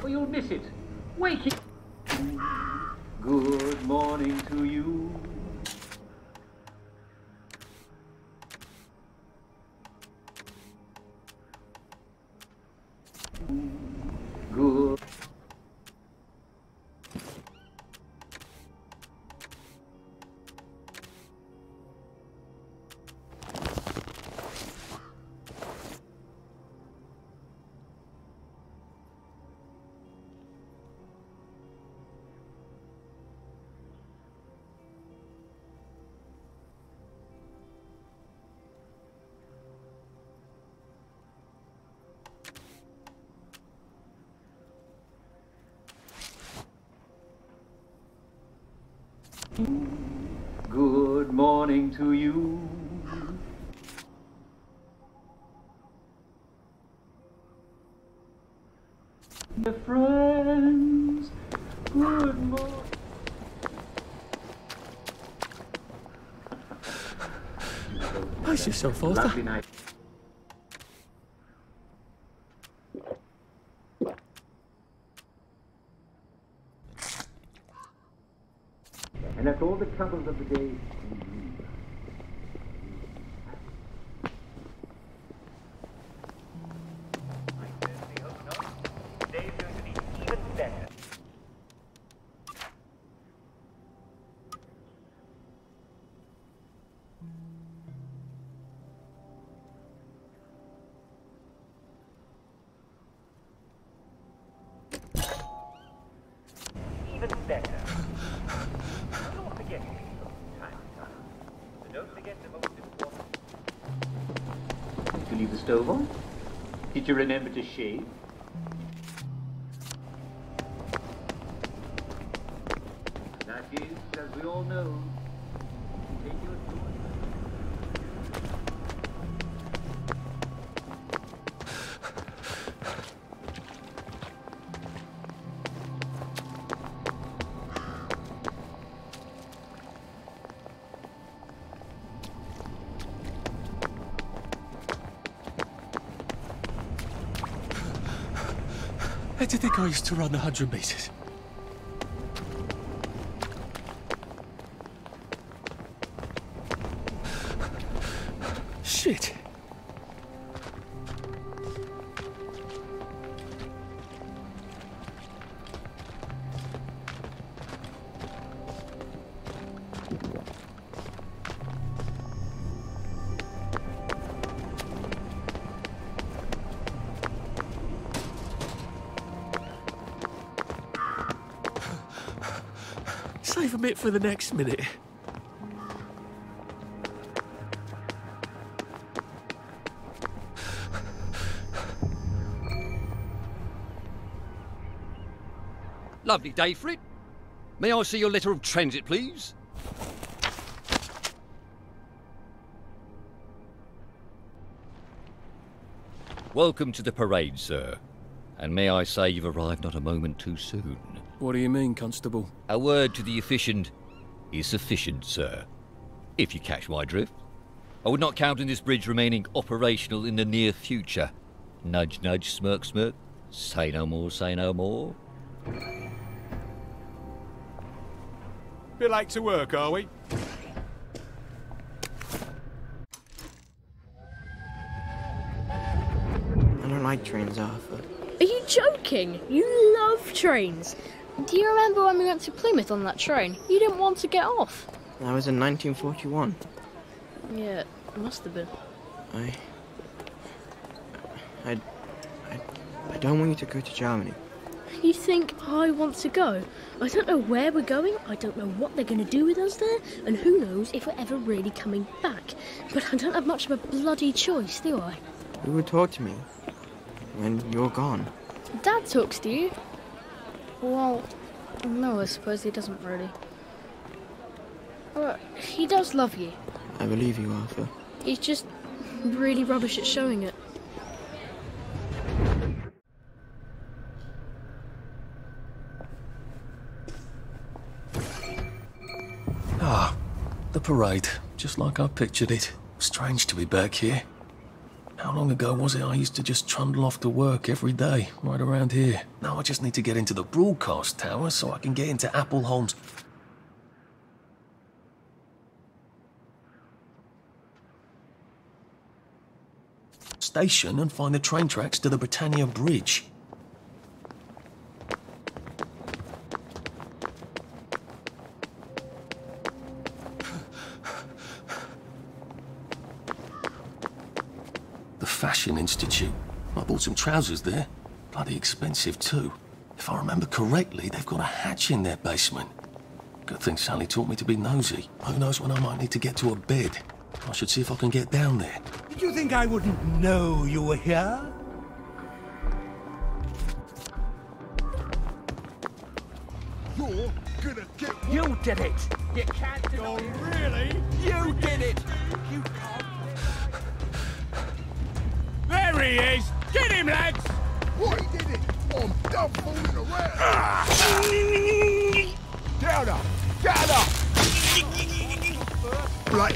or you'll miss it. Wake it. Good morning to you. Good. Good morning to you. Dear friends, good morning. Pace yourself, Arthur. Lovely night. And after all the troubles of the day, I certainly hope not. Today's going to be even better. Even better. Don't forget don't forget the most important. Did you leave the stove on? Did you remember to shave? That is, as we all know, take your choice. How do you think I used to run 100 metres? Shit. Save a bit for the next minute. Lovely day for it. May I see your letter of transit, please? Welcome to the parade, sir. And may I say you've arrived not a moment too soon. What do you mean, Constable? A word to the efficient is sufficient, sir. If you catch my drift. I would not count on this bridge remaining operational in the near future. Nudge, nudge, smirk, smirk. Say no more, say no more. Bit late to work, are we? I don't like trains, Arthur. Are you joking? You love trains. Do you remember when we went to Plymouth on that train? You didn't want to get off. That was in 1941. Yeah, it must have been. I don't want you to go to Germany. You think I want to go? I don't know where we're going, I don't know what they're going to do with us there, and who knows if we're ever really coming back. But I don't have much of a bloody choice, do I? Who would talk to me when you're gone? Dad talks to you. Well, no, I suppose he doesn't really. But he does love you. I believe you, Arthur. He's just really rubbish at showing it. Ah, the parade. Just like I pictured it. Strange to be back here. How long ago was it I used to just trundle off to work every day, right around here? Now I just need to get into the broadcast tower so I can get into Appleholm's station and find the train tracks to the Britannia Bridge. The Fashion Institute. I bought some trousers there. Bloody expensive too. If I remember correctly, they've got a hatch in their basement. Good thing Sally taught me to be nosy. Who knows when I might need to get to a bed. I should see if I can get down there. Did you think I wouldn't know you were here? You're gonna get... You did it! You can't do it! Really? You did it! You There he is! Get him, lads! What, he did it? I'm done fooling around. Down up! Down up! Right.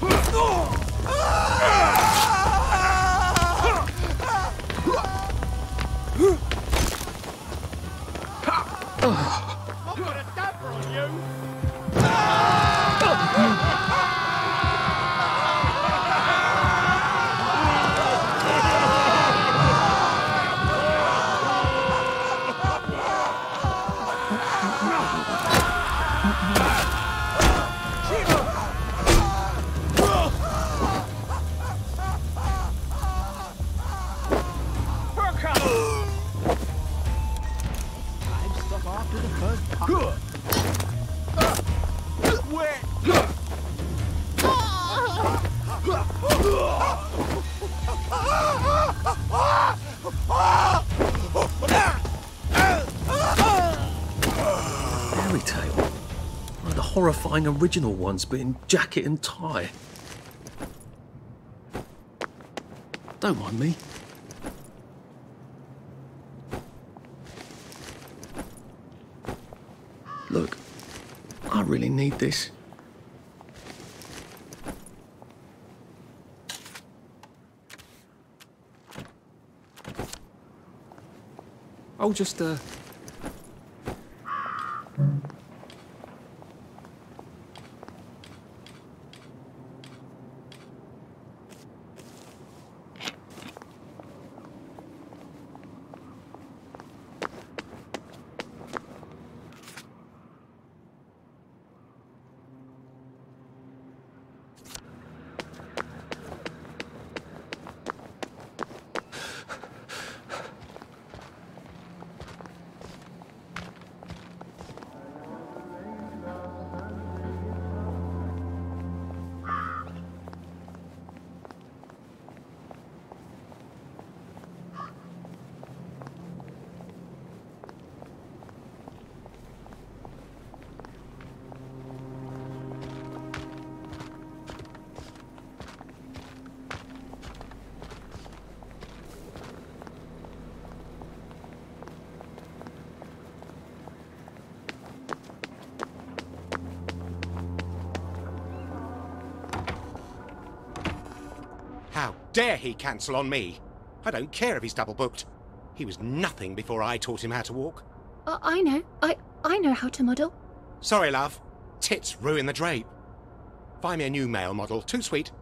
I've got a damper on you! Fairy tale. One of the horrifying original ones, but in jacket and tie. Don't mind me. Look, I really need this. I'll just, How dare he cancel on me? I don't care if he's double booked. He was nothing before I taught him how to walk. I know. I know how to model. Sorry, love. Tits ruin the drape. Find me a new male model. Too sweet.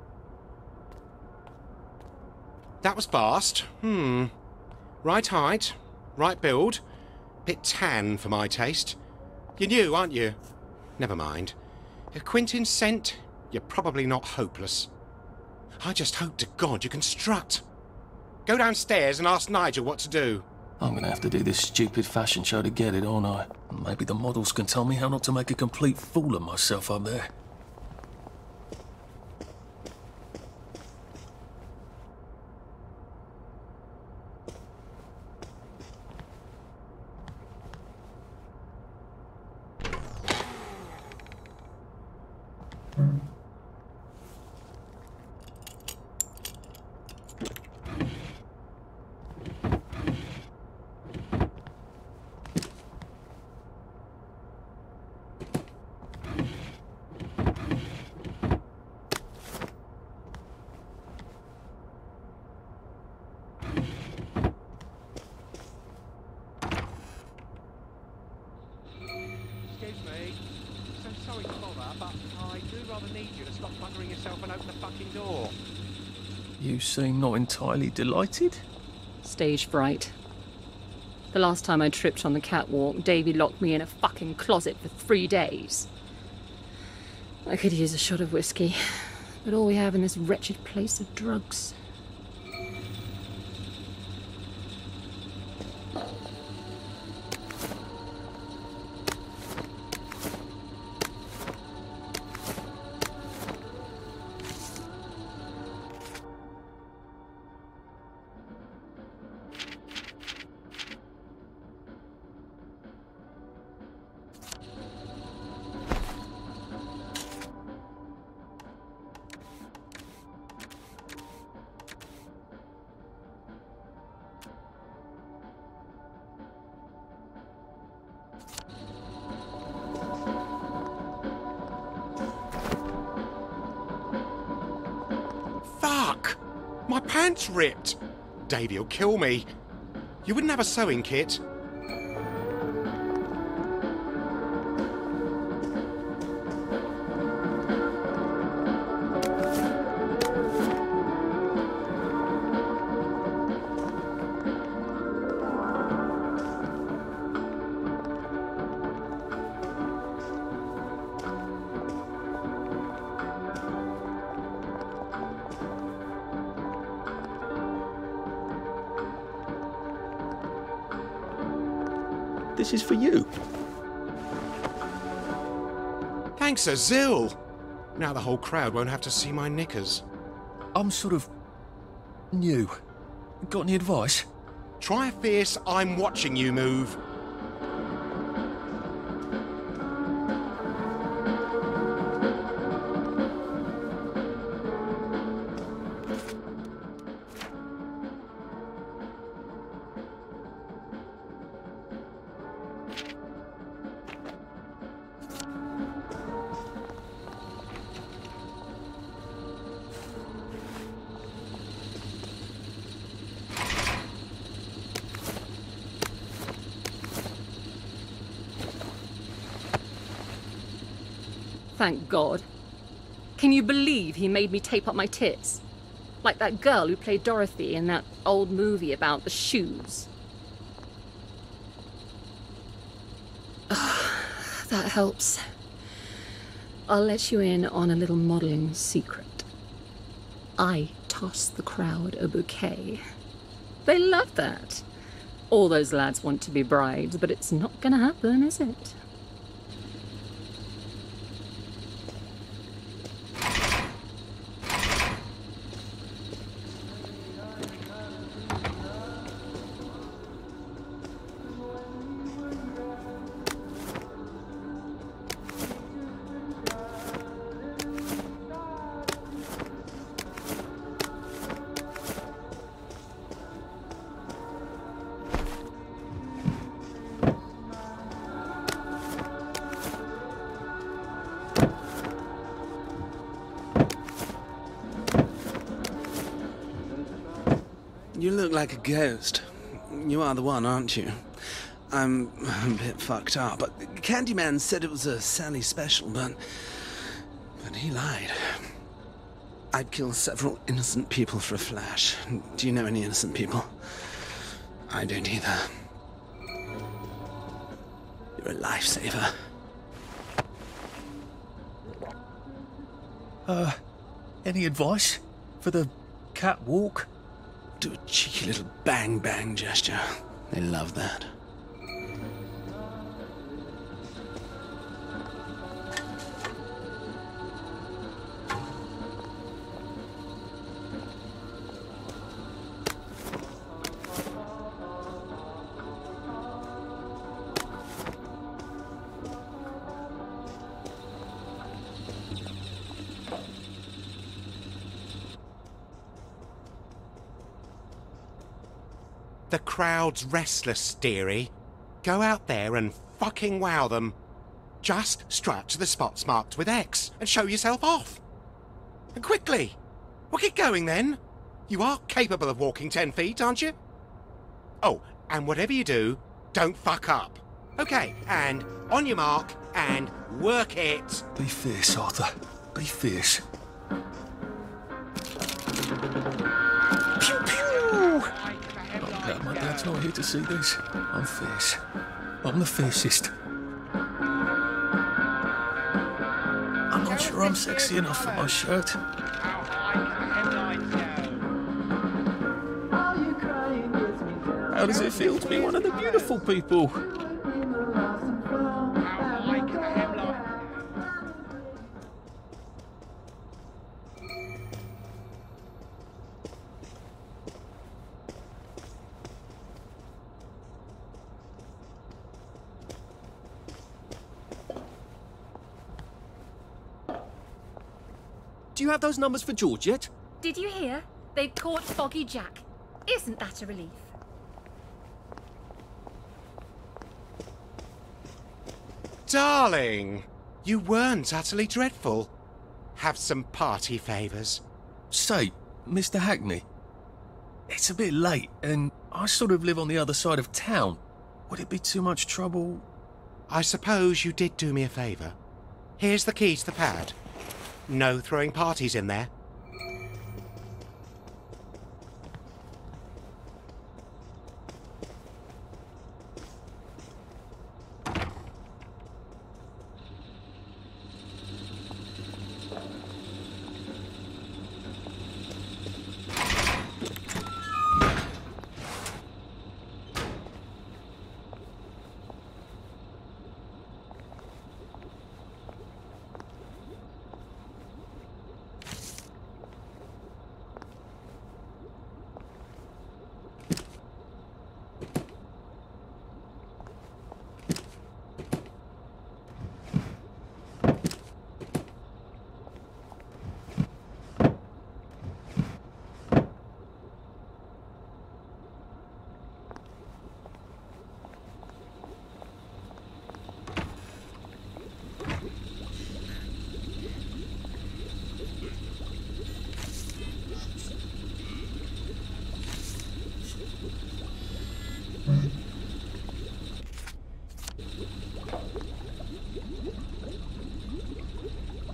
That was fast. Right height. Right build. Bit tan for my taste. You're new, aren't you? Never mind. If Quentin's sent, you're probably not hopeless. I just hope to God you can strut. Go downstairs and ask Nigel what to do. I'm gonna have to do this stupid fashion show to get it, aren't I? Maybe the models can tell me how not to make a complete fool of myself up there. rather need you to stop buggering yourself and open the fucking door. You seem not entirely delighted. Stage fright. The last time I tripped on the catwalk, Davy locked me in a fucking closet for 3 days. I could use a shot of whiskey, but all we have in this wretched place are drugs. Fuck! My pants ripped! Davy'll kill me. You wouldn't have a sewing kit? This is for you. Thanks a zill! Now the whole crowd won't have to see my knickers. I'm sort of new. Got any advice? Try a fierce I'm watching you move. Thank God. Can you believe he made me tape up my tits? Like that girl who played Dorothy in that old movie about the shoes. That helps. I'll let you in on a little modelling secret. I toss the crowd a bouquet. They love that. All those lads want to be brides, but it's not gonna happen, is it? You look like a ghost. You are the one, aren't you? I'm a bit fucked up. Candyman said it was a Sally special, but he lied. I'd kill several innocent people for a flash. Do you know any innocent people? I don't either. You're a lifesaver. Any advice for the catwalk? Do a cheeky little bang-bang gesture. They love that. The crowd's restless, dearie. Go out there and fucking wow them. Just strut to the spots marked with X and show yourself off. And quickly. Well, get going then. You are capable of walking 10 feet, aren't you? Oh, and whatever you do, don't fuck up. Okay, and on your mark, and work it. Be fierce, Arthur. bloody fierce. Pew pew! I'm glad my dad's not here to see this. I'm fierce. I'm the fiercest. I'm not sure I'm sexy enough for my shirt. How does it feel to be one of the beautiful people? Do you have those numbers for George yet? Did you hear? They've caught Foggy Jack. Isn't that a relief? Darling, you weren't utterly dreadful. Have some party favours. Say, Mr. Hackney, it's a bit late and I sort of live on the other side of town. Would it be too much trouble? I suppose you did do me a favour. Here's the key to the pad. No throwing parties in there.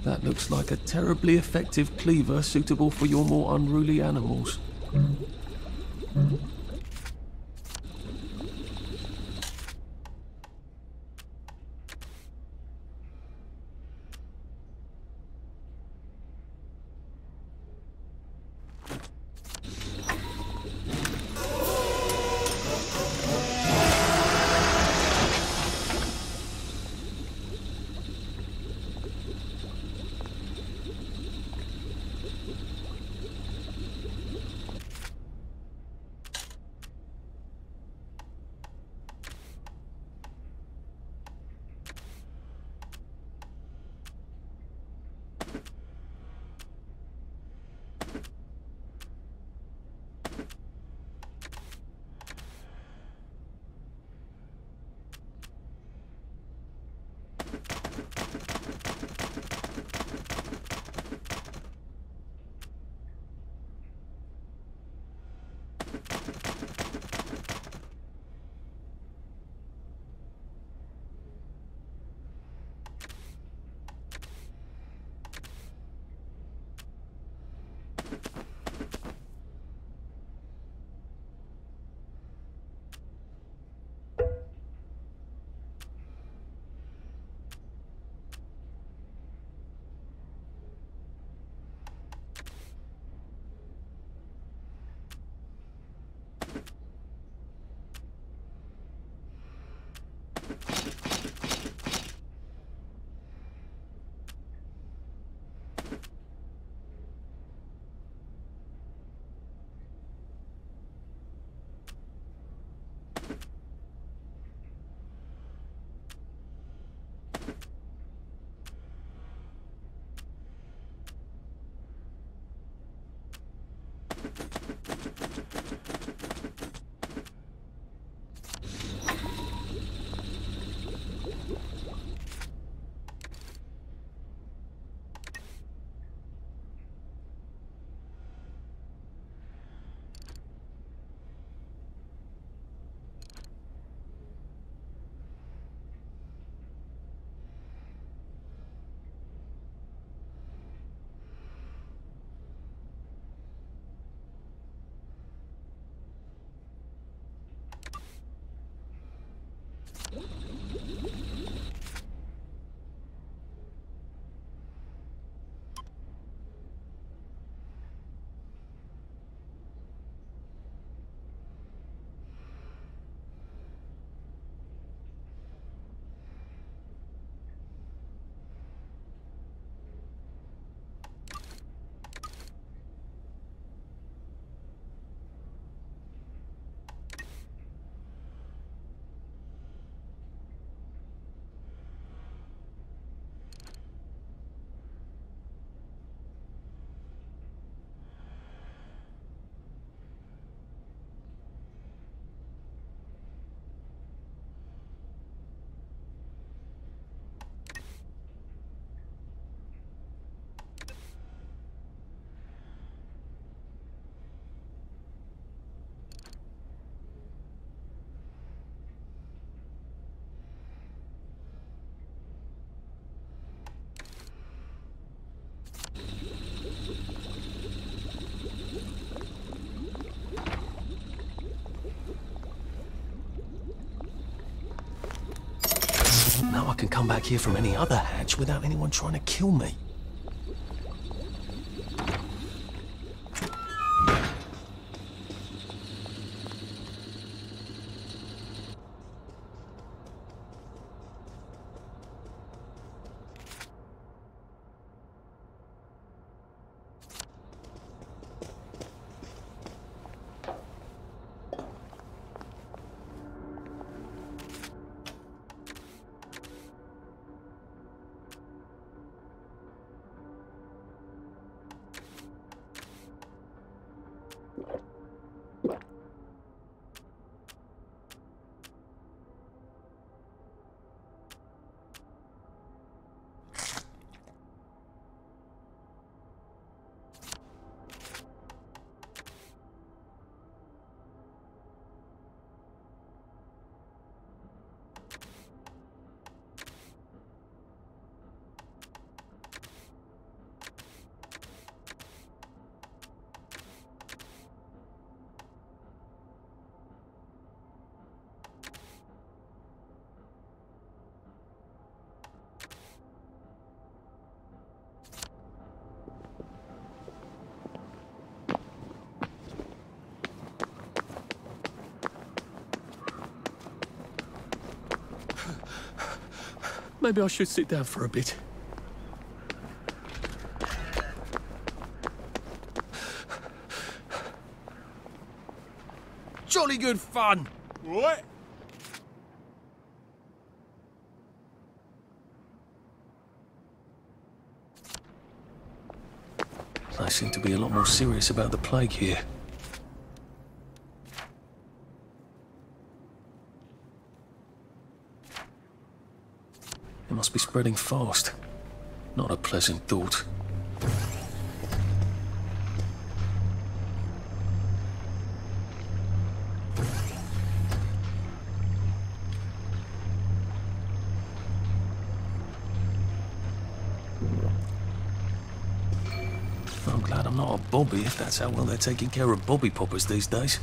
That looks like a terribly effective cleaver suitable for your more unruly animals. can come back here from any other hatch without anyone trying to kill me. Maybe I should sit down for a bit. Jolly good fun! What? They seem to be a lot more serious about the plague here. It must be spreading fast. Not a pleasant thought. I'm glad I'm not a bobby if that's how well they're taking care of bobby poppers these days.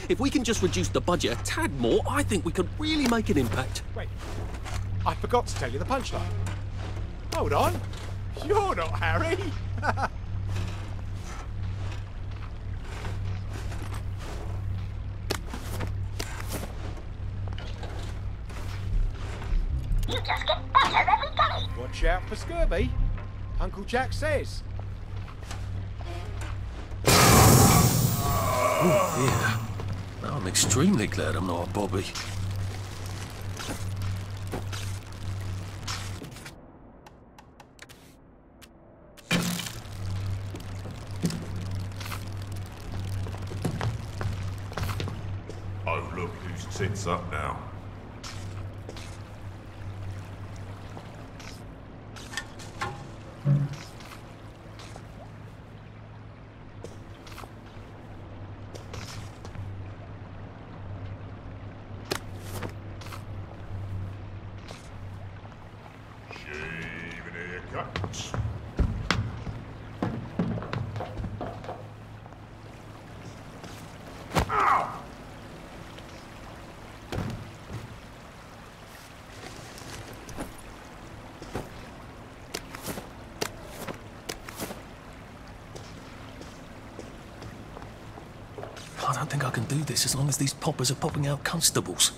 If we can just reduce the budget a tad more, I think we could really make an impact. Wait, I forgot to tell you the punchline. Hold on. You're not Harry. You just get better every day. Watch out for scurvy. Uncle Jack says. Oh dear. I'm extremely glad I'm not a bobby. Oh look whose tits up now. I don't think I can do this as long as these poppers are popping out constables.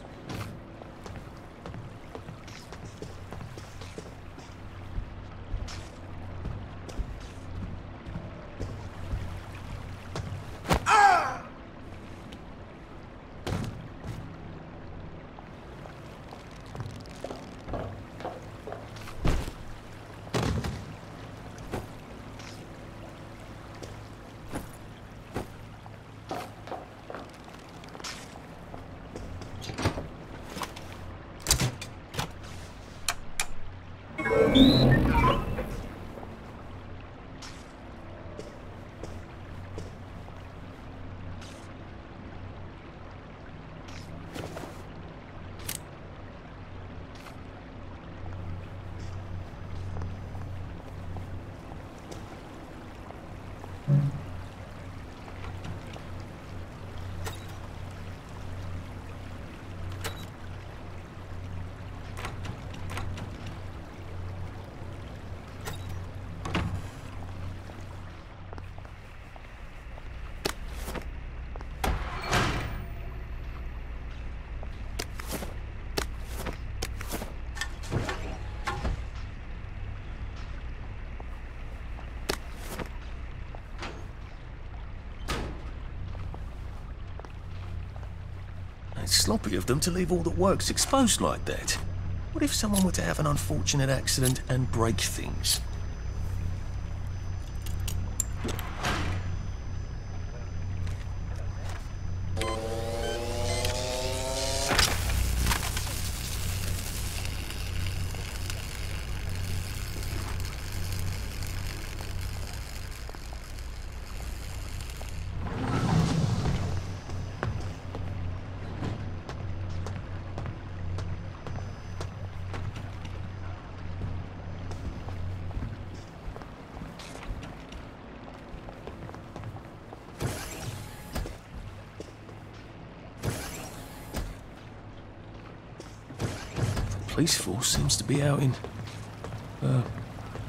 It's sloppy of them to leave all the works exposed like that. What if someone were to have an unfortunate accident and break things? Police force seems to be out in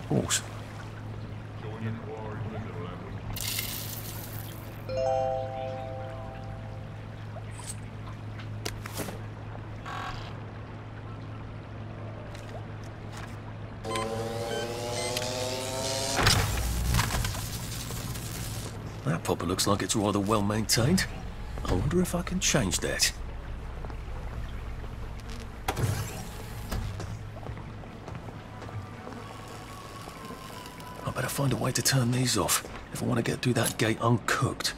horse. That popper looks like it's rather well maintained. I wonder if I can change that. I better find a way to turn these off if I want to get through that gate uncooked.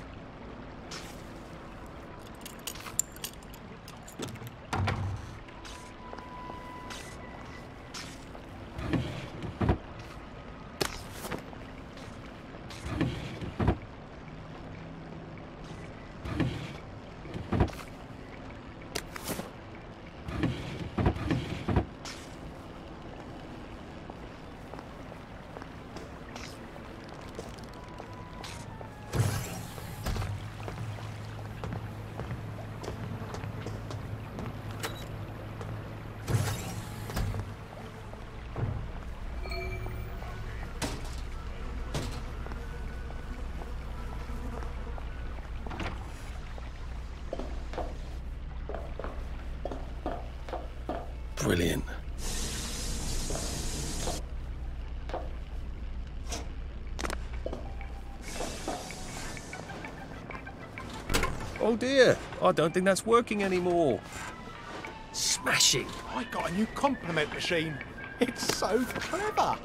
Brilliant. Oh dear, I don't think that's working anymore. Smashing. I got a new compliment machine. It's so clever.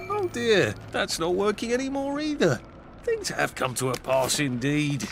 Oh dear, that's not working anymore either. Things have come to a pass indeed.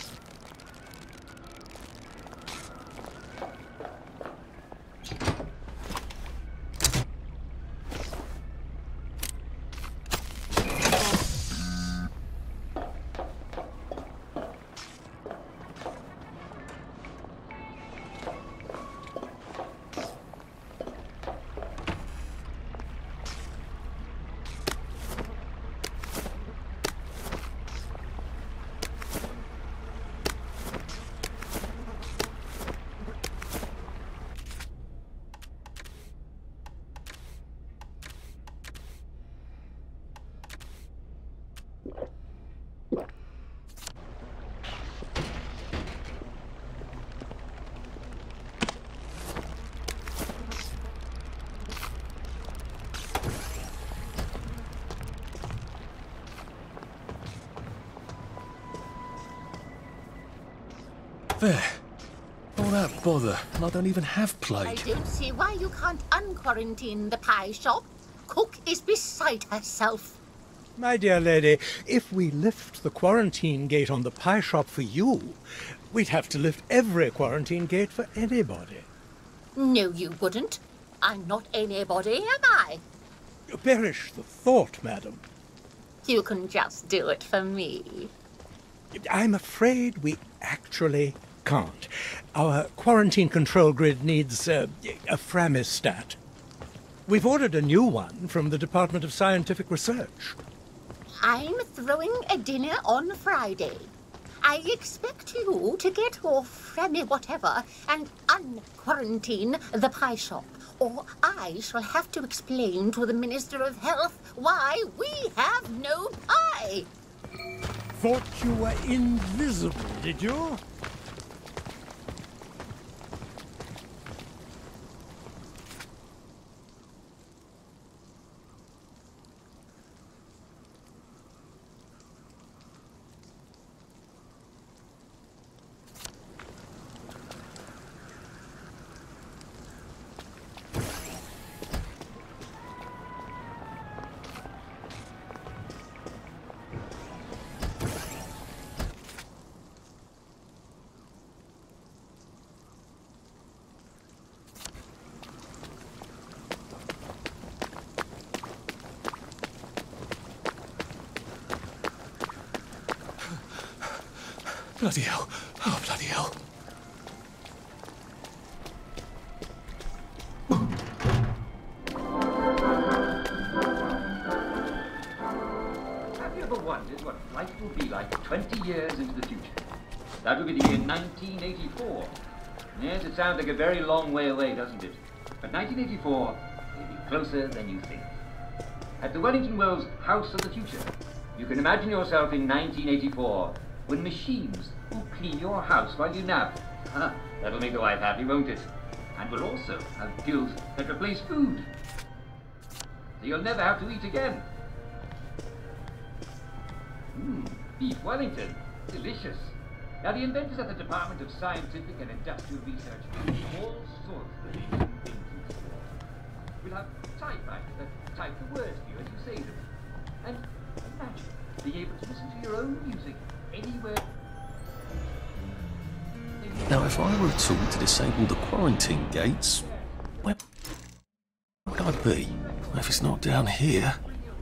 There. All that bother, and I don't even have I plague. don't see why you can't unquarantine the pie shop. Cook is beside herself. My dear lady, if we lift the quarantine gate on the pie shop for you, we'd have to lift every quarantine gate for anybody. No, you wouldn't. I'm not anybody, am I? Perish the thought, madam. You can just do it for me. I'm afraid we actually can't. Our quarantine control grid needs a Framistat. We've ordered a new one from the Department of Scientific Research. I'm throwing a dinner on Friday. I expect you to get your Fremi whatever and unquarantine the pie shop, or I shall have to explain to the Minister of Health why we have no pie. Thought you were invisible, did you? Bloody hell. Oh, bloody hell. Have you ever wondered what life will be like 20 years into the future? That would be the year 1984. Yes, it sounds like a very long way away, doesn't it? But 1984 may be closer than you think. At the Wellington Wells House of the Future, you can imagine yourself in 1984 when machines will clean your house while you nap. That'll make the wife happy, won't it? And we'll also have gills that replace food. So you'll never have to eat again. Beef Wellington. Delicious. Now, the inventors at the Department of Scientific and Industrial Research use all sorts of amazing things in store. We'll have typewriters that type the words for you as you say them. And imagine being able to listen to your own music anywhere. Now, if I were a tool to disable the quarantine gates, where would I be? If it's not down here,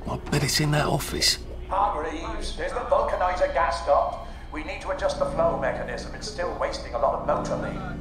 I bet it's in that office. Hargreaves, is the vulcanizer gas stopped? We need to adjust the flow mechanism. It's still wasting a lot of motor lead.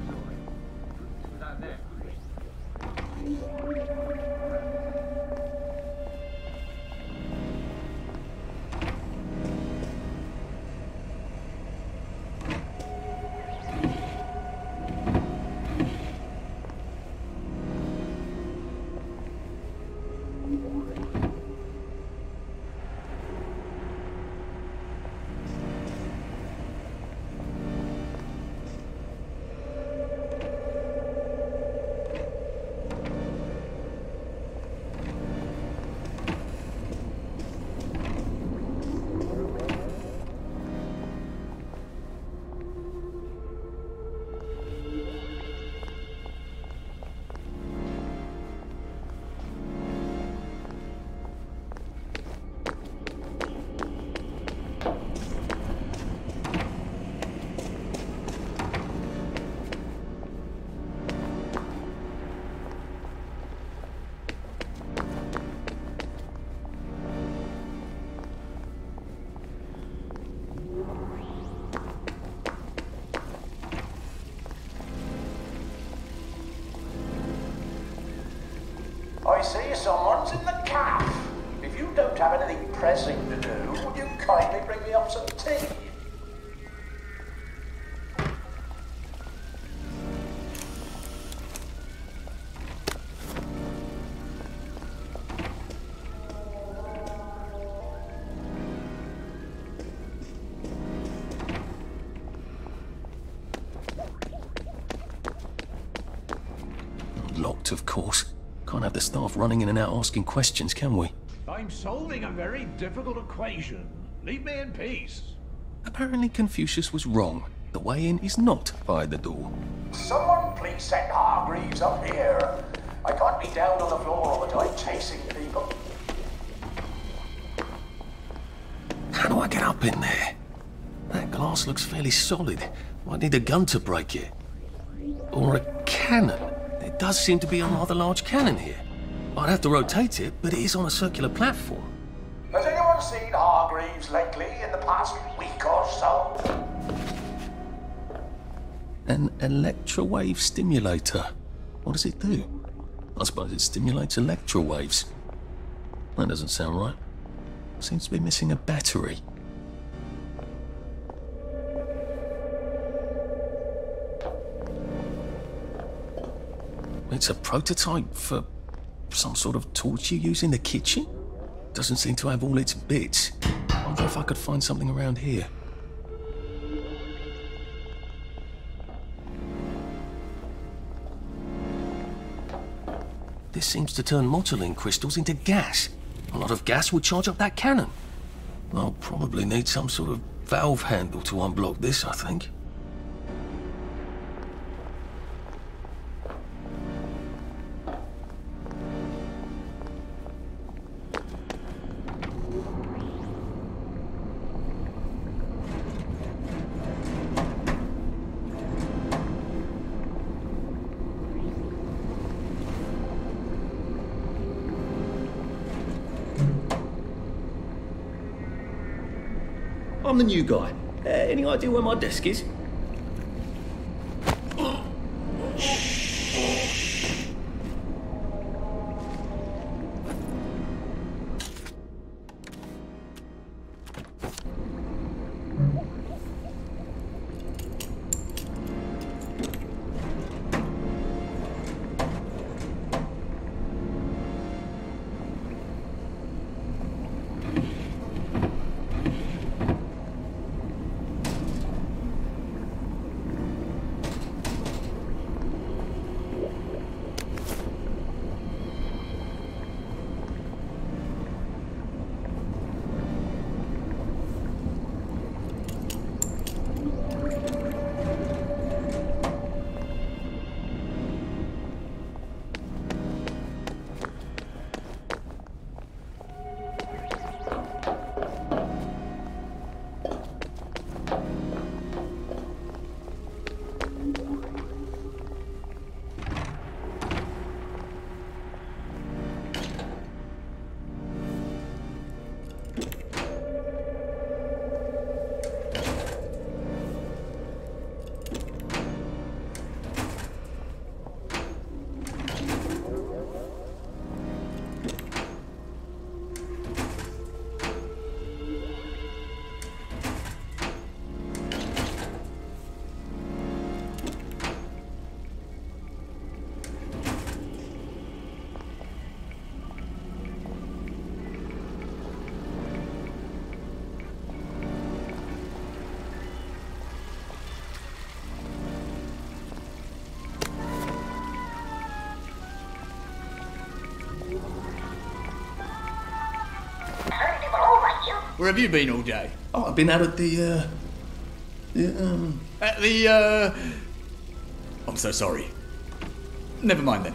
I see someone's in the cafe. If you don't have anything pressing to do, would you kindly bring me up some tea? Locked, of course. Can't have the staff running in and out asking questions, can we? I'm solving a very difficult equation. Leave me in peace. Apparently Confucius was wrong. The way in is not by the door. Someone please send Hargreaves up here. I can't be down on the floor all the time chasing people. How do I get up in there? That glass looks fairly solid. Might need a gun to break it. Or a cannon. There does seem to be a rather large cannon here. I'd have to rotate it, but it is on a circular platform. Has anyone seen Hargreaves lately in the past week or so? An electrowave stimulator. What does it do? I suppose it stimulates electrowaves. That doesn't sound right. Seems to be missing a battery. It's a prototype for some sort of torch you use in the kitchen? Doesn't seem to have all its bits. I wonder if I could find something around here. This seems to turn motoline crystals into gas. A lot of gas would charge up that cannon. I'll probably need some sort of valve handle to unblock this, I think. I'm the new guy. Any idea where my desk is? Where have you been all day? Oh, I've been out at the, At the, I'm so sorry. Never mind then.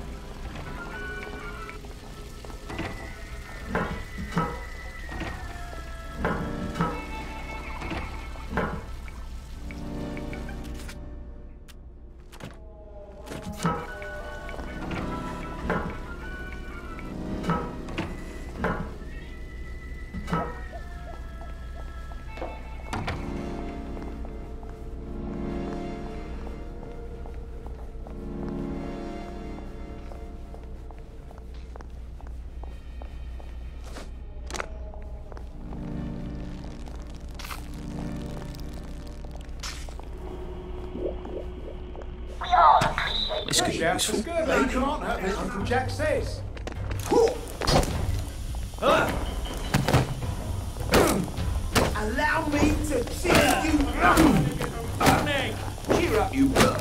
This could be useful. You can't have it, Uncle Jack says. Allow me to cheer you up! Cheer up, you bro.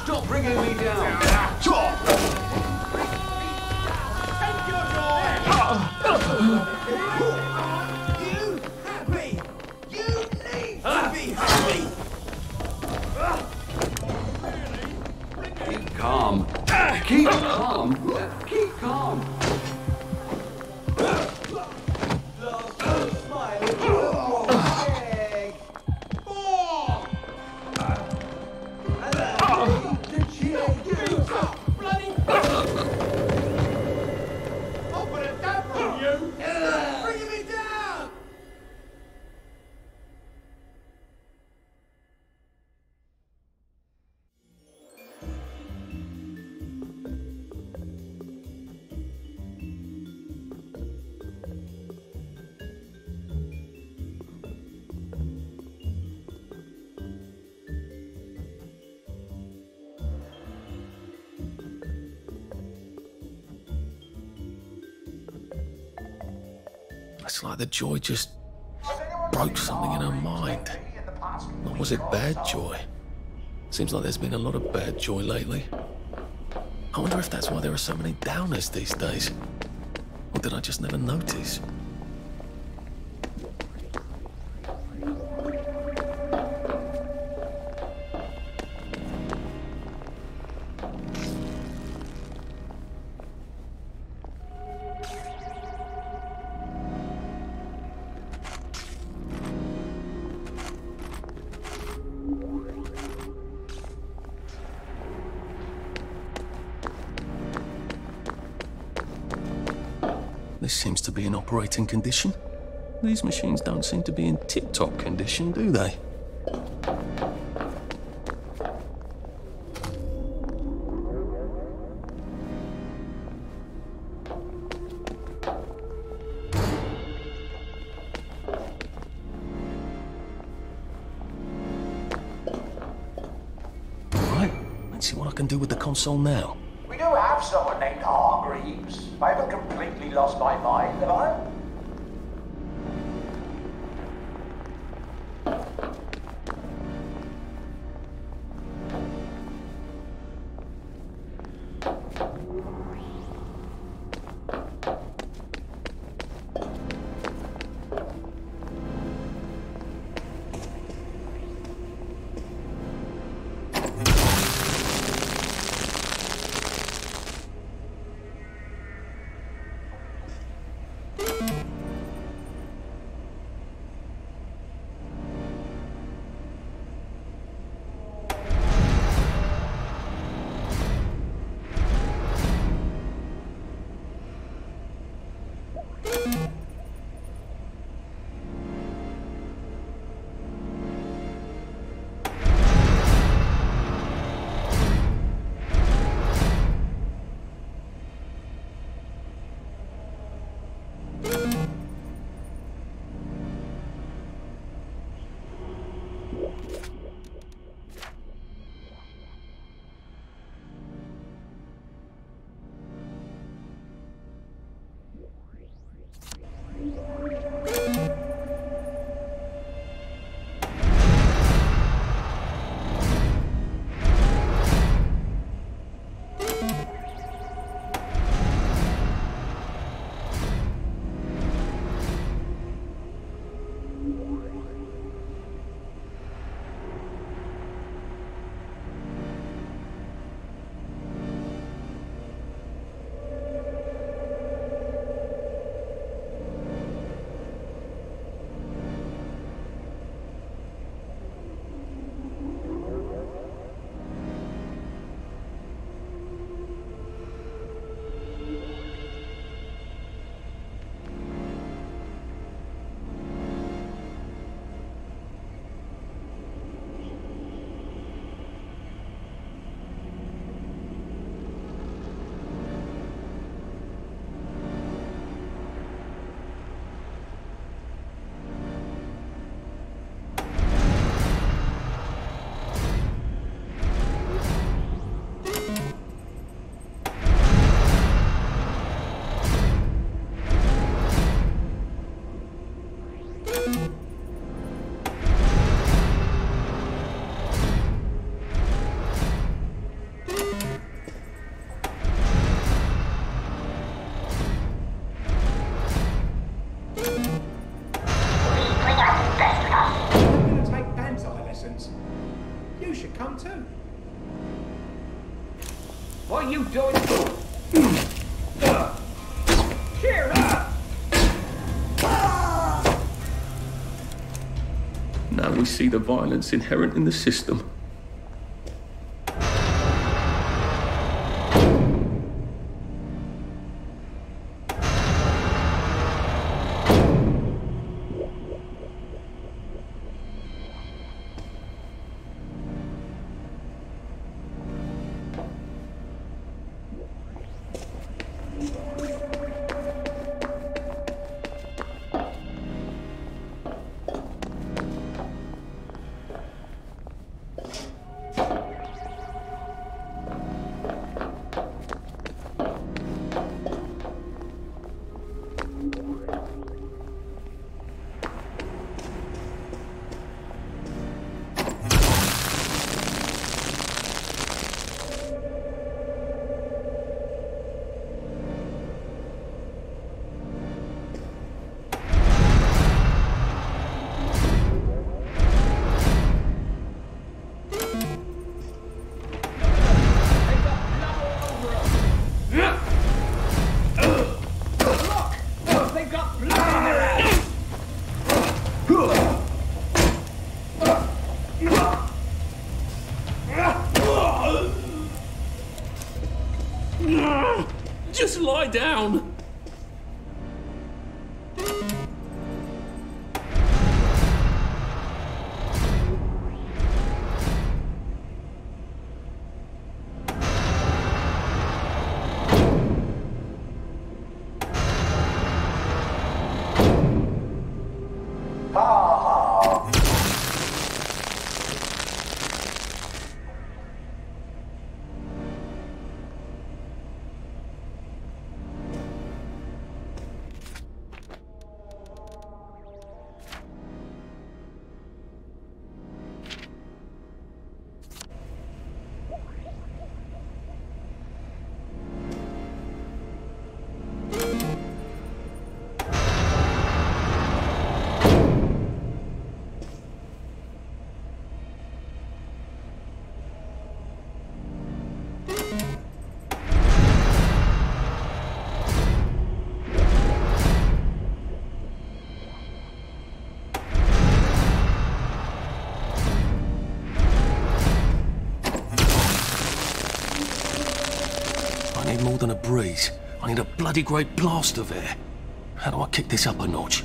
Stop bringing me down. You happy? You need to be happy! Keep calm. Keep calm. Keep calm. It's like the joy just broke something in her mind. Or was it bad joy? Seems like there's been a lot of bad joy lately. I wonder if that's why there are so many downers these days. Or did I just never notice? This seems to be in operating condition. These machines don't seem to be in tip-top condition, do they? Right, let's see what I can do with the console now. We do have someone named Hargreaves. I haven't completely lost my mind, have I? What are you doing? Cheer up! Now we see the violence inherent in the system. Just lie down. need more than a breeze. I need a bloody great blast of air. How do I kick this up a notch?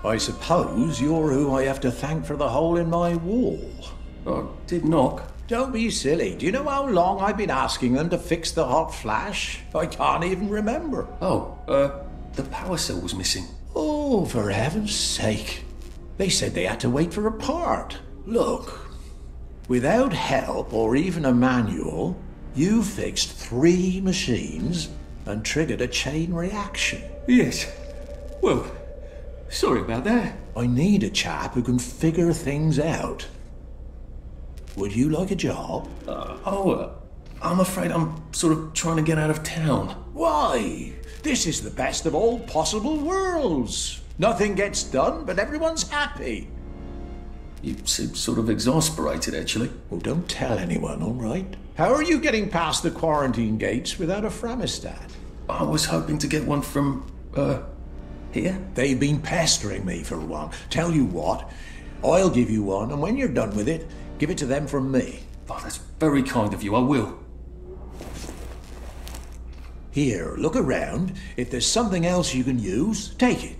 I suppose you're who I have to thank for the hole in my wall. I did knock. Don't be silly. Do you know how long I've been asking them to fix the hot flash? I can't even remember. Oh, the power cell was missing. Oh, for heaven's sake. They said they had to wait for a part. Look, without help or even a manual, you fixed 3 machines and triggered a chain reaction. Yes. Well, sorry about that. I need a chap who can figure things out. Would you like a job? I'm afraid I'm sort of trying to get out of town. Why? This is the best of all possible worlds. Nothing gets done, but everyone's happy. You seem sort of exasperated, actually. Well, don't tell anyone, all right? How are you getting past the quarantine gates without a Framistat? I was hoping to get one from, here? They've been pestering me for one. Tell you what, I'll give you one, and when you're done with it, give it to them from me. Oh, that's very kind of you, I will. Here, look around. If there's something else you can use, take it.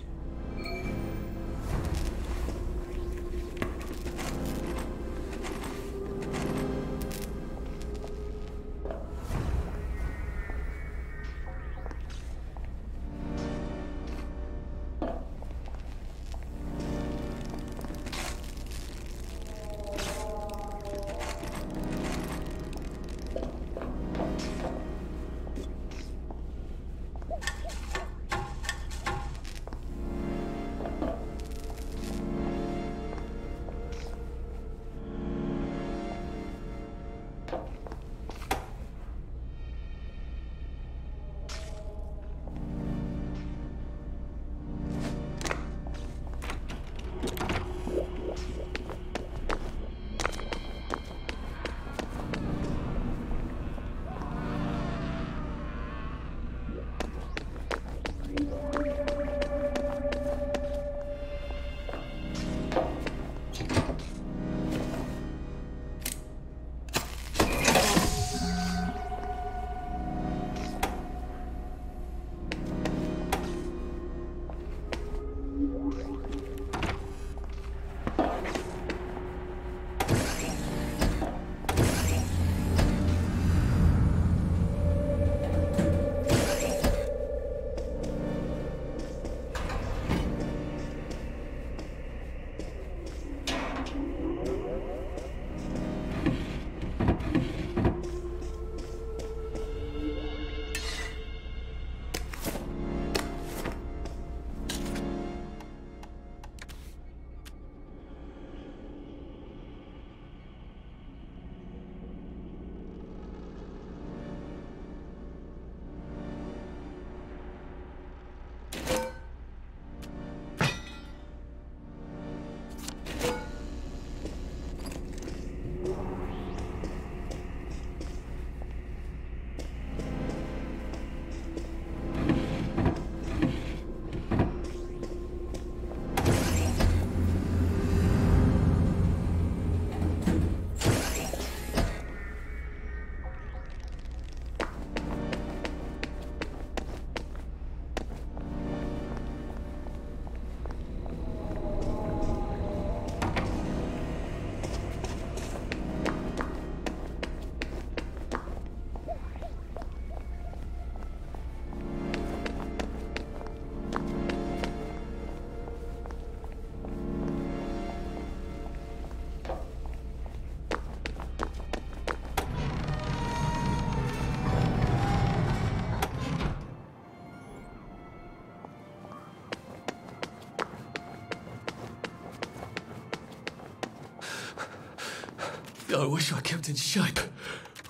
God, I wish I kept in shape.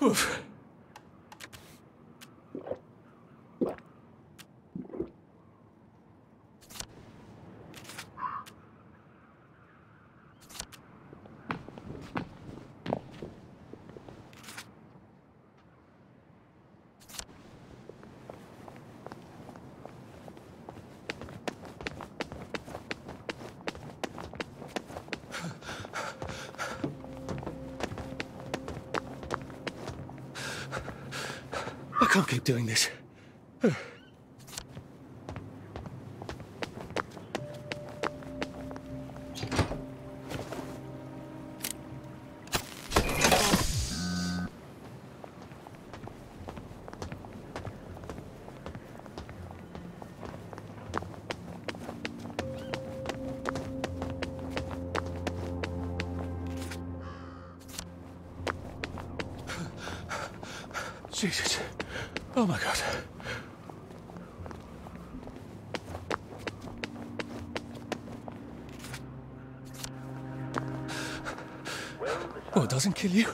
Oof. I can't keep doing this. Jesus. Oh my God. Oh, it doesn't kill you?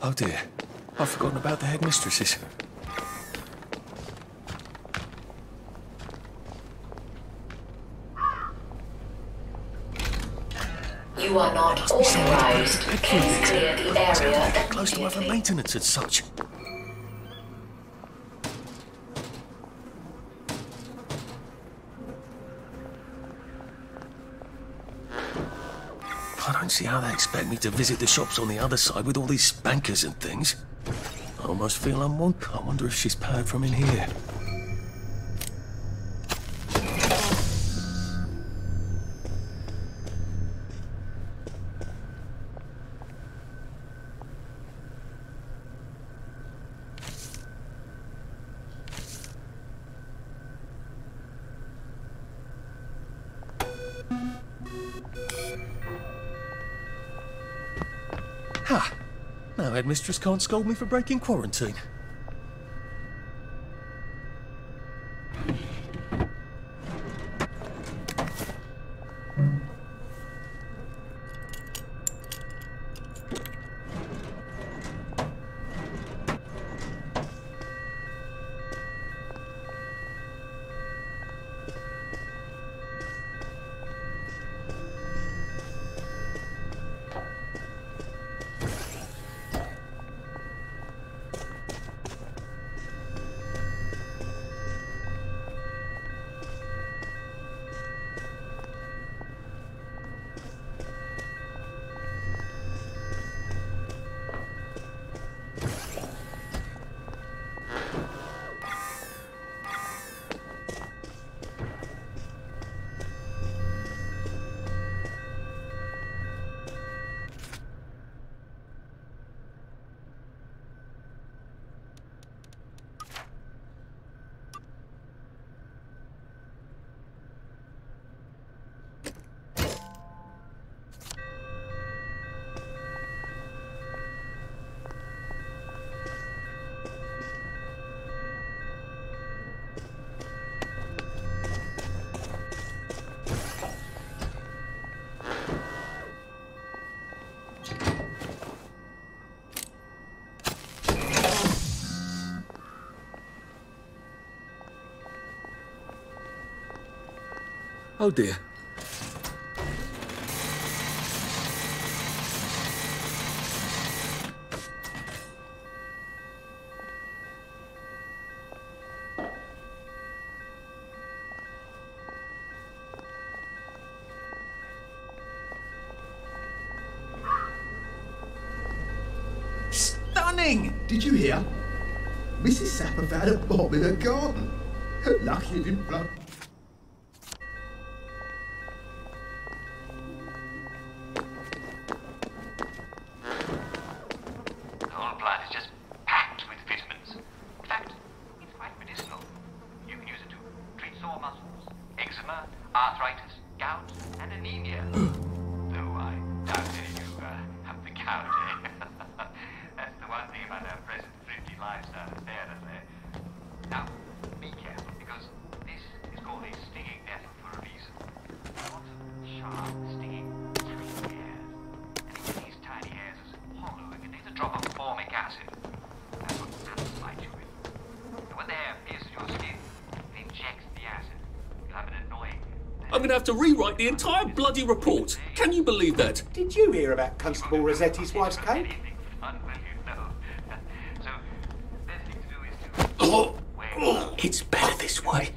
Oh dear, I've forgotten about the headmistresses. You are not authorized. Please clear the area. Close to other maintenance and such. I don't see how they expect me to visit the shops on the other side with all these spankers and things. I almost feel unwanted. I wonder if she's powered from in here. Ha! Now headmistress can't scold me for breaking quarantine. Oh dear. Stunning! Did you hear? Mrs. Sapper found a bomb in her garden. Lucky it didn't blow. muscles, eczema, arthritis, gout, and anemia. Though I doubt if you have the gout, eh? That's the one thing about our present thrifty lifestyle affair, isn't it? Now, be careful, because this is called a stinging nettle for a reason. Not sharp, stinging, tiny hairs. And each of these tiny hairs is hollow and contains a drop of formic acid. That's what ants bite you with. And when the hair pierces your skin, it injects the acid. You'll have an annoying... I'm going to have to rewrite the entire bloody report. Can you believe that? Did you hear about Constable Rossetti's wife's cake? It's better this way.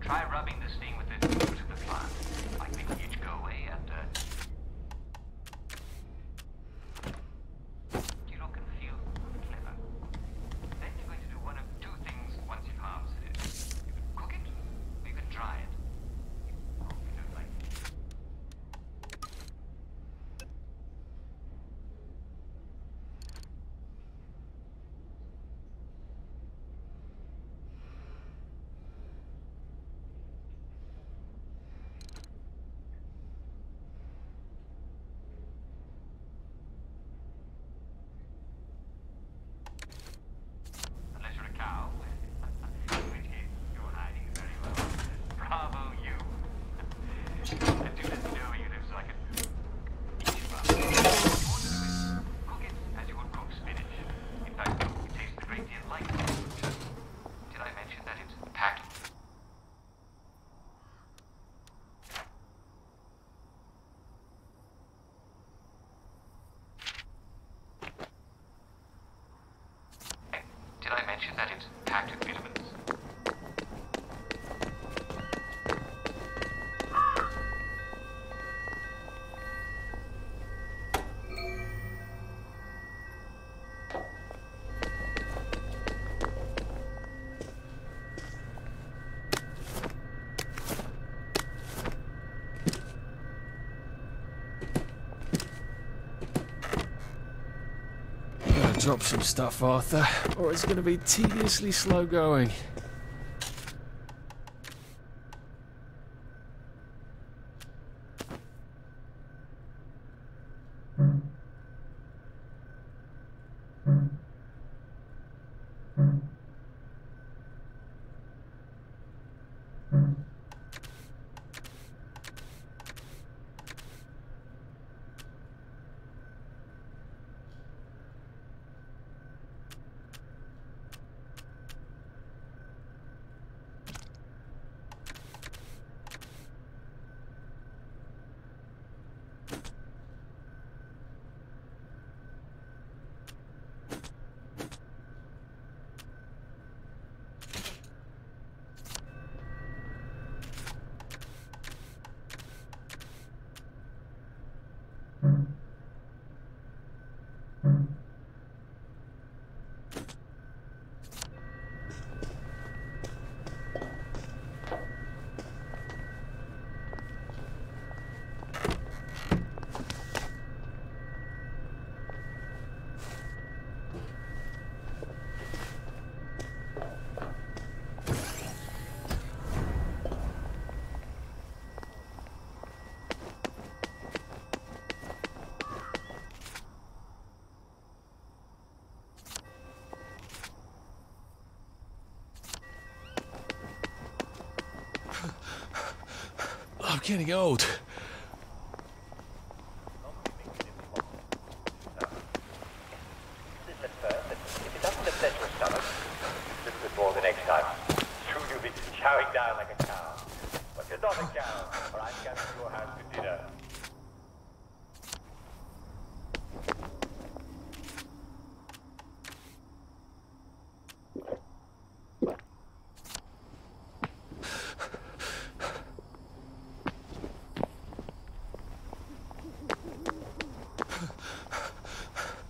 Try rubbing the sting with the root of the plant. Like making the itch go away and, you look and feel clever. Then you're going to do one of two things once you've harvested it. You can cook it, or you can dry it. Oh, you don't like it. Unless you're a cow, in which case you're hiding very well. Bravo, you! And do let me know where you live so I can eat it up. What you want to do is cook it as you would cook spinach. In fact, it tastes a great deal like spinach. Did I mention that it's packed? Did I mention that it's packed with vitamins? Gotta drop some stuff, Arthur, or it's gonna be tediously slow going. I'm getting old. Listen first, if it doesn't upset your stomach, a little bit more the next time. Soon you'll be chowing down like a cow. But you're not a cow, or I'm coming to your house for dinner.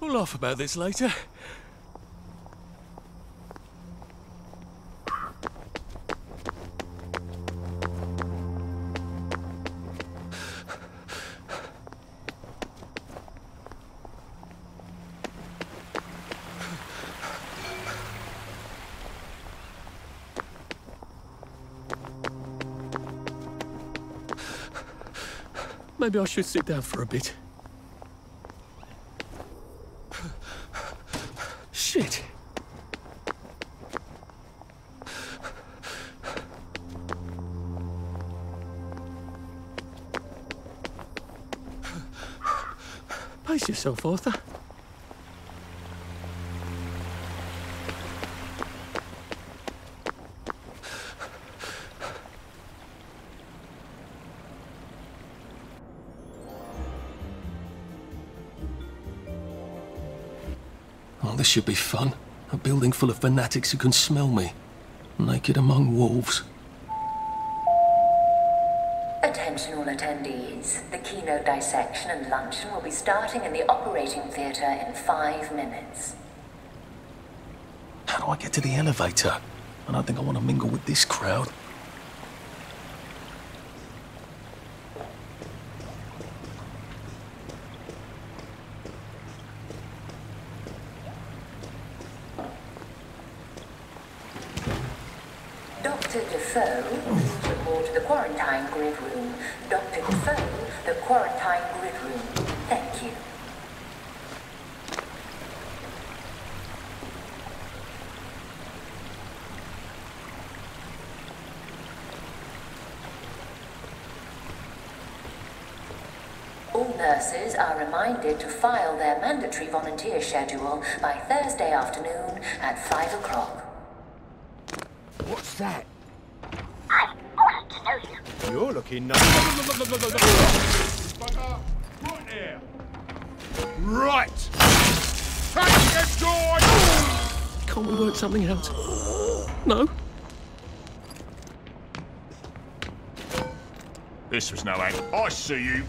We'll laugh about this later. Maybe I should sit down for a bit. Shit. Pace yourself, Arthur. Oh, this should be fun. A building full of fanatics who can smell me. Naked among wolves. Attention all attendees. The keynote dissection and luncheon will be starting in the operating theatre in 5 minutes. How do I get to the elevator? I don't think I want to mingle with this crowd. Dr. Defoe, report to the quarantine grid room. Dr. Defoe, the quarantine grid room. Thank you. All nurses are reminded to file their mandatory volunteer schedule by Thursday afternoon at 5 o'clock. What's that? I'm going to know you. You're looking nice. Right here. Right. Take your joy. Can't we work something out? No? This was no aim. I see you.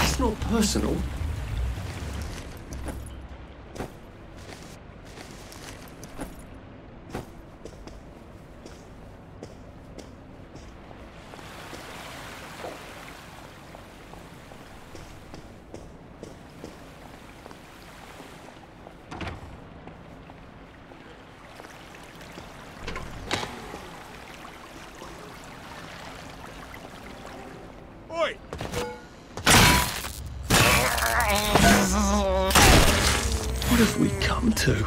It's not personal. Oi! What have we come to?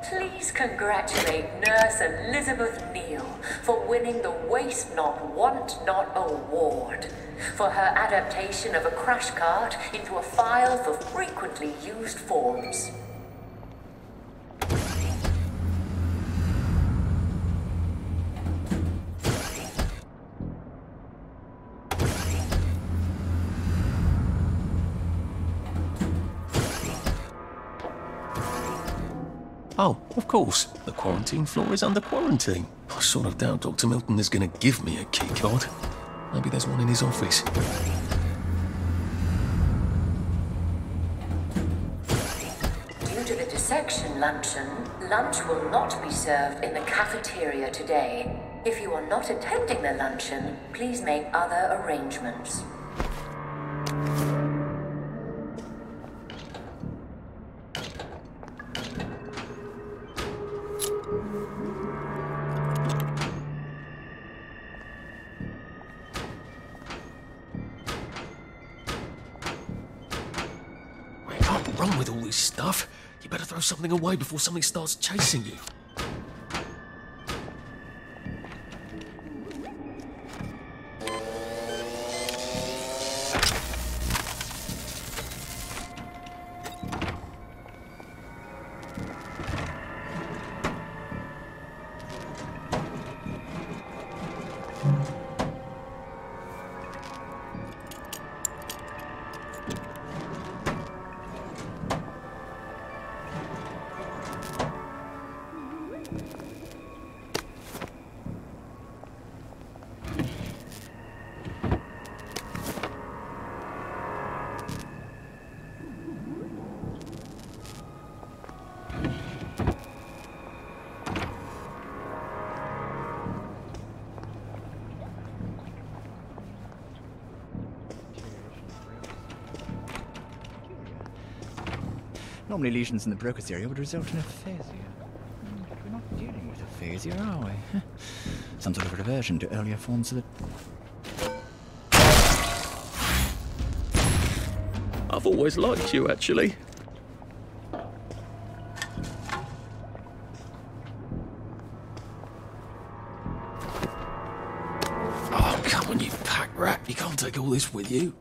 Please congratulate Nurse Elizabeth Neal for winning the Waste Not, Want Not Award for her adaptation of a crash cart into a file for frequently used forms. Oh, of course. The quarantine floor is under quarantine. I sort of doubt Dr. Milton is going to give me a key card. Maybe there's one in his office. Due to the dissection luncheon, lunch will not be served in the cafeteria today. If you are not attending the luncheon, please make other arrangements. Run with all this stuff. You better throw something away before something starts chasing you. Normally lesions in the broker's area would result in aphasia. But we're not dealing with aphasia, are we? Some sort of reversion to earlier forms of the... I've always liked you, actually. Oh, come on, you pack rat. You can't take all this with you.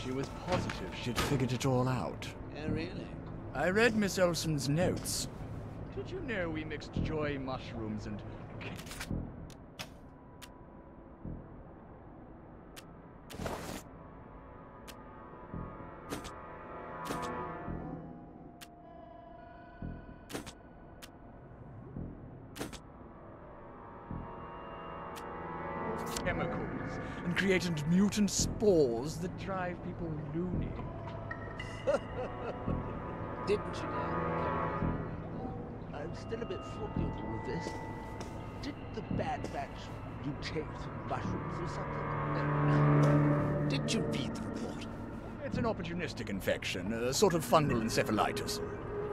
She was positive she'd figured it all out. Oh, really? I read Miss Olsen's notes. Did you know we mixed joy mushrooms and... chemicals and created mutant spores that drive people loony. Didn't you know? I'm still a bit foggy with all of this. Did the Bad Batch mutate mushrooms or something? Did you read the report? It's an opportunistic infection, a sort of fungal encephalitis.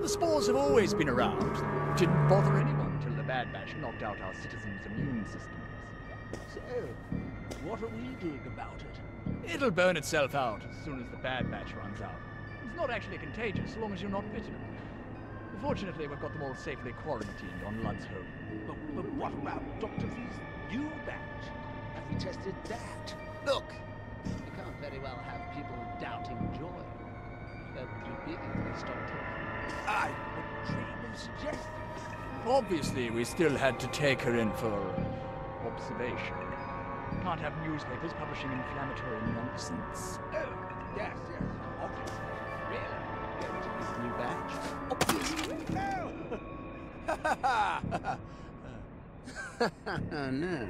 The spores have always been around. Didn't bother anyone until the Bad Batch knocked out our citizens' immune systems. So, what are we doing about it? It'll burn itself out as soon as the Bad Batch runs out. It's not actually contagious, so long as you're not bitten. Fortunately, we've got them all safely quarantined on Lud's home. But what about Dr. V's new batch? Have we tested that? Look, you can't very well have people doubting joy. That would be big if they stopped talking. I would dream of suggesting. Obviously, we still had to take her in for observation. Can't have newspapers publishing inflammatory nonsense. Oh, yes, obviously. Really? Going to this new batch? Obviously. No. No.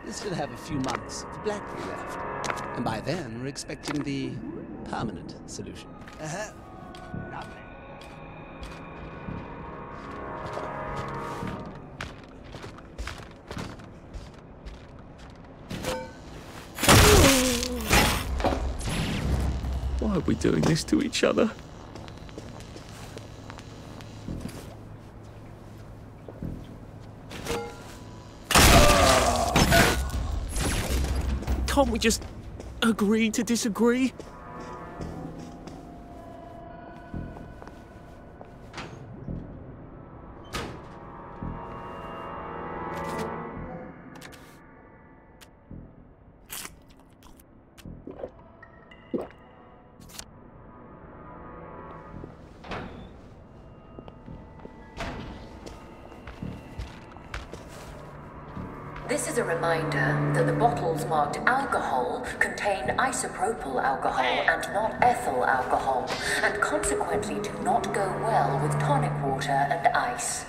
We still have a few months of Blackley left. And by then, we're expecting the permanent solution. Lovely. Why are we doing this to each other? Can't we just agree to disagree? This is a reminder that the bottles marked alcohol contain isopropyl alcohol and not ethyl alcohol, and consequently do not go well with tonic water and ice.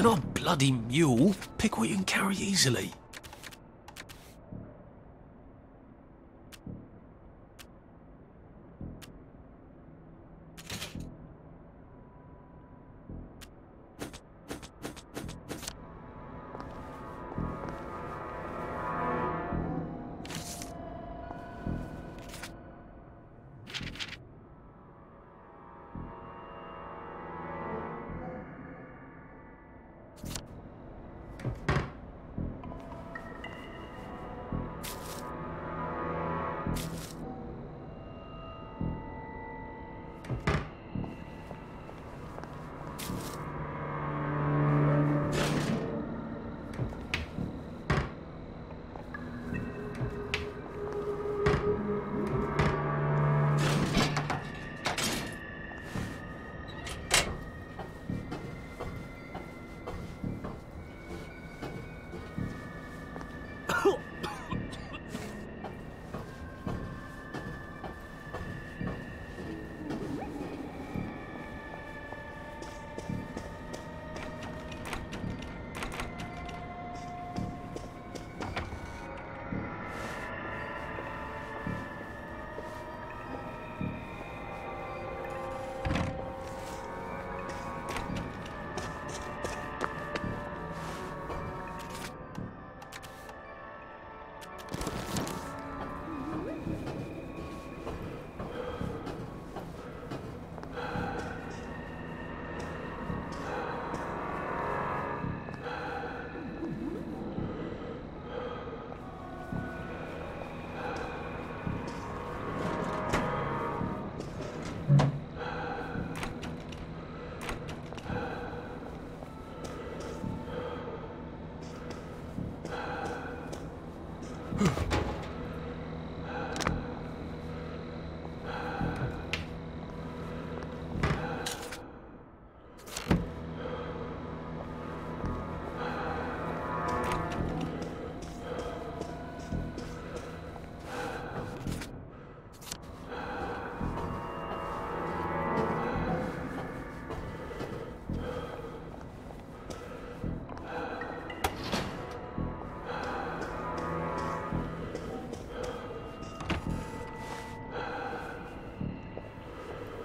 Get on, bloody mule. Pick what you can carry easily.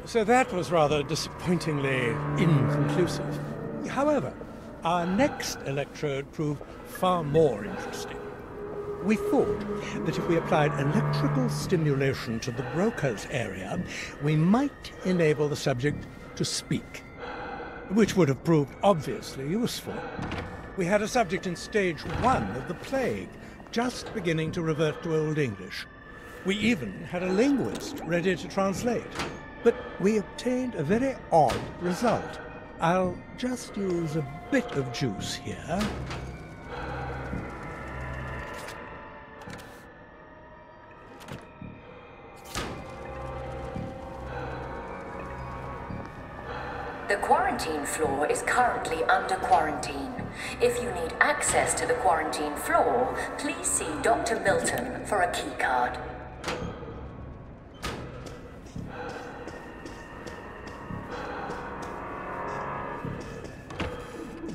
So that was rather disappointingly inconclusive. However, our next electrode proved far more interesting. We thought that if we applied electrical stimulation to the broker's area, we might enable the subject to speak, which would have proved obviously useful. We had a subject in stage 1 of the plague, just beginning to revert to Old English. We even had a linguist ready to translate. But we obtained a very odd result. I'll just use a bit of juice here. The quarantine floor is currently under quarantine. If you need access to the quarantine floor, please see Dr. Milton for a keycard.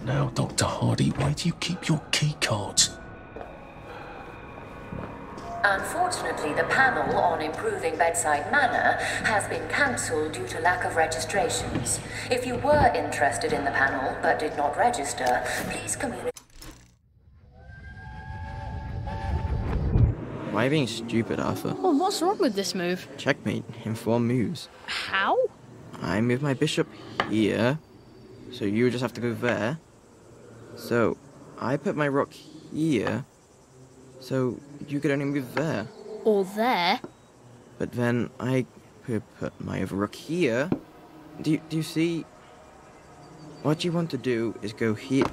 Now, Dr. Hardy, where do you keep your key cards? Unfortunately, the panel on improving bedside manner has been cancelled due to lack of registrations. If you were interested in the panel but did not register, please communicate. Why are you being stupid, Arthur? Well, what's wrong with this move? Checkmate in 4 moves. How? I move my bishop here, so you just have to go there. So, I put my rook here, so you could only move there. Or there? But then I could put my other rook here. Do you see? What you want to do is go here.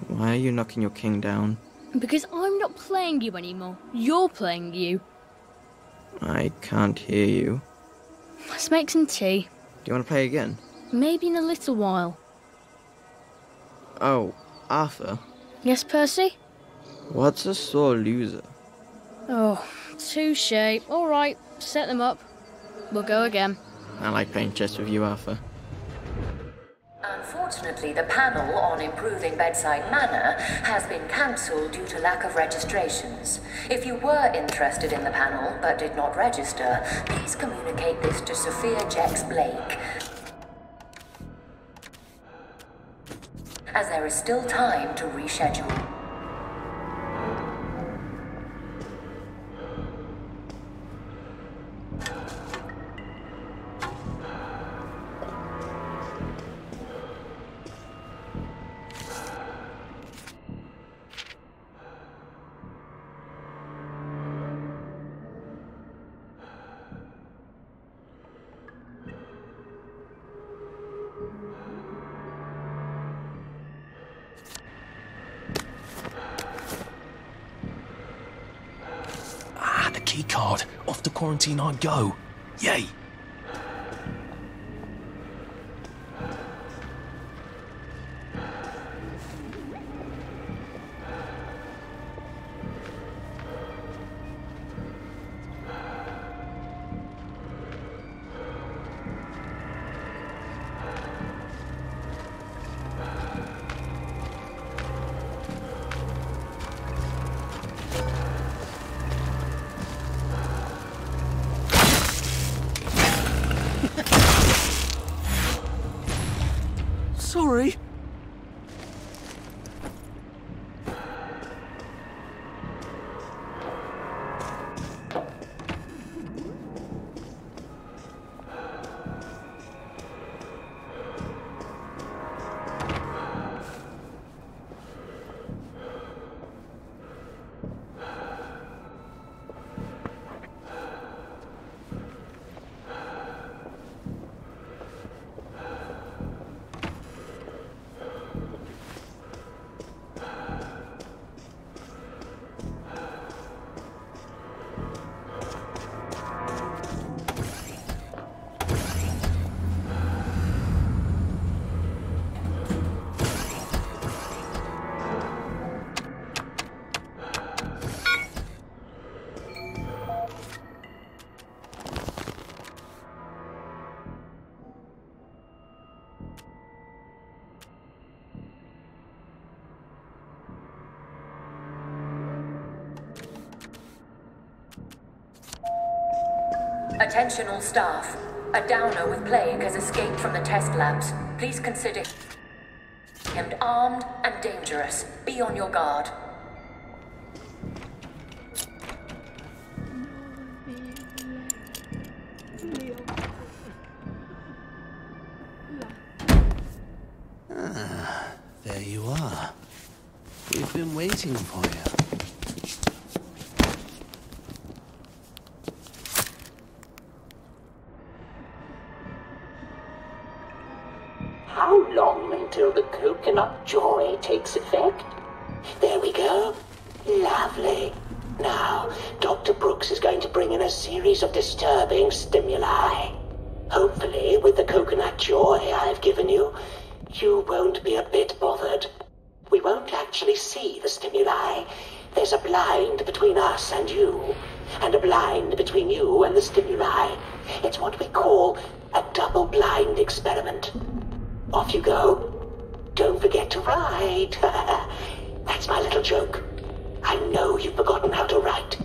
Why are you knocking your king down? Because I'm not playing you anymore. You're playing you. I can't hear you. Let's make some tea. Do you want to play again? Maybe in a little while. Oh, Arthur. Yes, Percy? What's a sore loser? Oh, touche. All right, set them up. We'll go again. I like playing chess with you, Arthur. Unfortunately, the panel on improving bedside manner has been cancelled due to lack of registrations. If you were interested in the panel but did not register, please communicate this to Sophia Jex Blake, as there is still time to reschedule. Card. Off to quarantine I go. Yay! Sorry. Attention all staff. A downer with plague has escaped from the test labs. Please consider him armed and dangerous. Be on your guard. Ah, there you are. We've been waiting for you. How long until the coconut joy takes effect? There we go. Lovely. Now, Dr. Brooks is going to bring in a series of disturbing stimuli. Hopefully, with the coconut joy I've given you, you won't be a bit bothered. We won't actually see the stimuli. There's a blind between us and you, and a blind between you and the stimuli. It's what we call a double-blind experiment. Off you go. Don't forget to write. That's my little joke. I know you've forgotten how to write.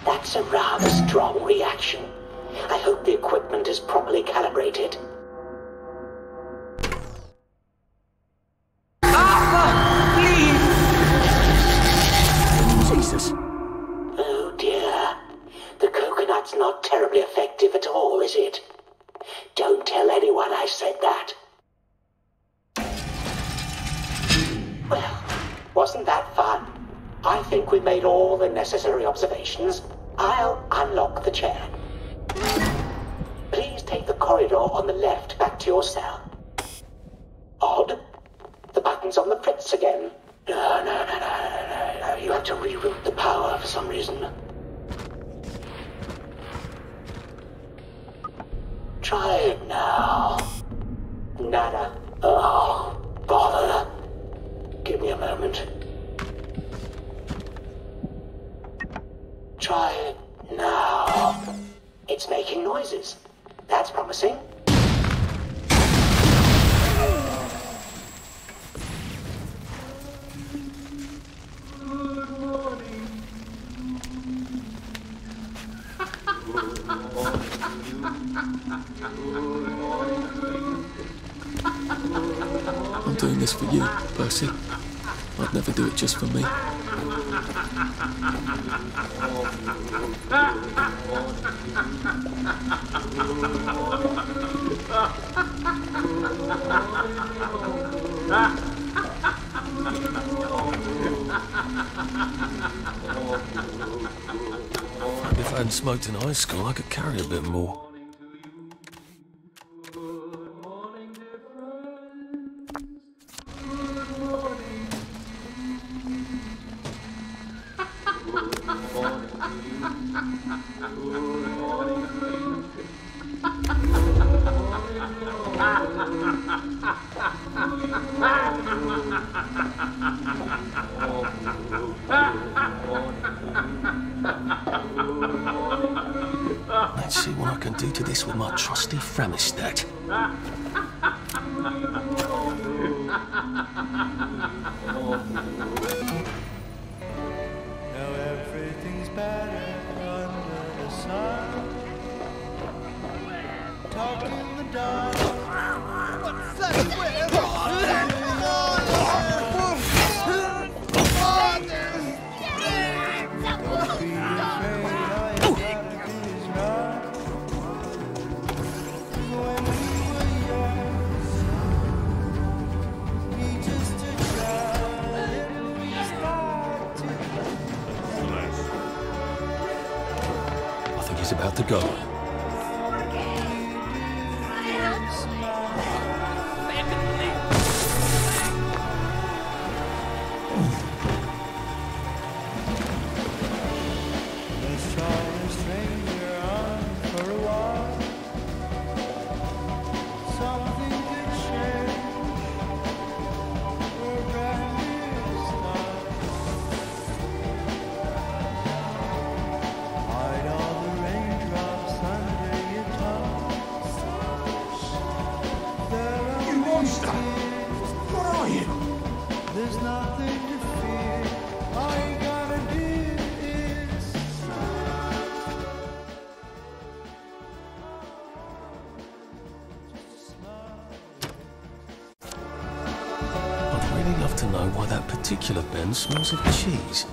That's a rather strong reaction. I hope the equipment is properly calibrated. Jesus. Oh dear. The coconut's not terribly effective at all, is it? Don't tell anyone I said that. Well, wasn't that fun? I think we made all the necessary observations. I'll unlock the chair. Please take the corridor on the left back to your cell. Odd. lines on the frets again. No. You have to reroute the power for some reason. Try it now. Nada. Oh, bother. Give me a moment. Try it now. It's making noises. That's promising. I'm doing this for you, Percy. I'd never do it just for me. If I hadn't smoked in high school, I could carry a bit more. Let's see what I can do to this with my trusty Framistat. Now everything's better under the sun. Talk in the dark. What's that? He's about to go. Let's try a stranger on for a while. Something could change. We're a brand new start. Hide all the raindrops under your tongue. You monster! What are you? There's nothing to fear. All you gotta do is I'd really love to know why that particular Ben smells of cheese.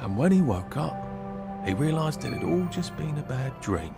And when he woke up, he realised it had all just been a bad dream.